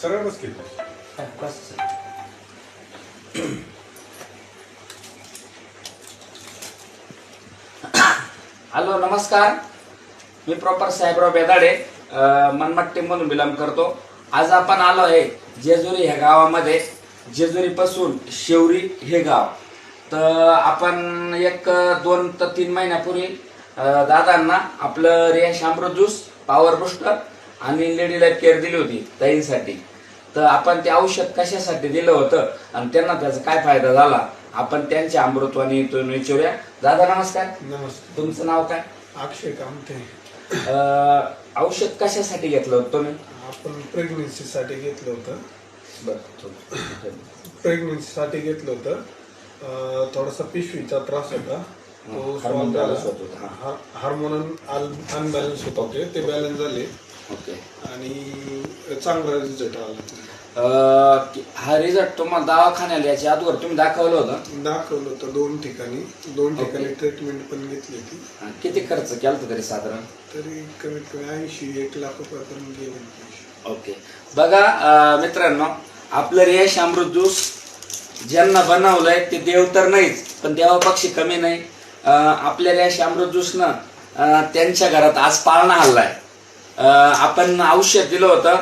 सरळच केलं. हॅलो नमस्कार, मी प्रॉपर साहेबराव बेदाडे मनमाड टीम मधून बिलॉंग करतो. आज आपण आलो आहे जेजुरी ह्या गावामध्ये. जेजुरी पासून शेवरी हे गाव. तर आपण 1-2 ते 3 महिन्यापूर्वी दादांना आपलं रियाश अमृत ज्यूस, पॉवर बुस्टर आणि लेडी लाईफ केअर दिली होती ताईंसाठी. तर आपण ते औषध कशासाठी दिलं होतं आणि त्यांना त्याचा काय फायदा झाला आपण त्यांच्या अमृतवाणी इथून विचारूया. दादा नमस्कार. नमस्ते. तुमचं नाव काय? अक्षय कामते. औषध कशासाठी घेतलं होतं तुम्ही? आपण प्रेग्नन्सीसाठी घेतलं होतं. प्रेग्नन्सीसाठी घेतलं होतं. थोडासा पिशवीचा त्रास होता, तो हार्मोनल अनबॅलन्स होत होते, ते बॅलन्स झाले. ओके. आणि चांगला रिझल्ट आला. हा रिझल्ट तुम्हाला दवाखान्याला याच्या अगोदर तुम्ही दाखवलं होतं? दाखवलं होतं 2 ठिकाणी ट्रीटमेंट पण घेतली होती. किती खर्च केला होता तरी साधारण? तरी कमीत कमी 80-1 लाख रुपयापर्यंत गेले. ओके. बघा मित्रांनो, आपलं रियाश अमृत ज्यूस ज्यांना बनवलंय ते देव तर नाहीच, पण देवापक्षी कमी नाही. आपल्या रियाश अमृत ज्यूसनं त्यांच्या घरात आज पाळणा हल्लाय. आपण औषध दिलं होतं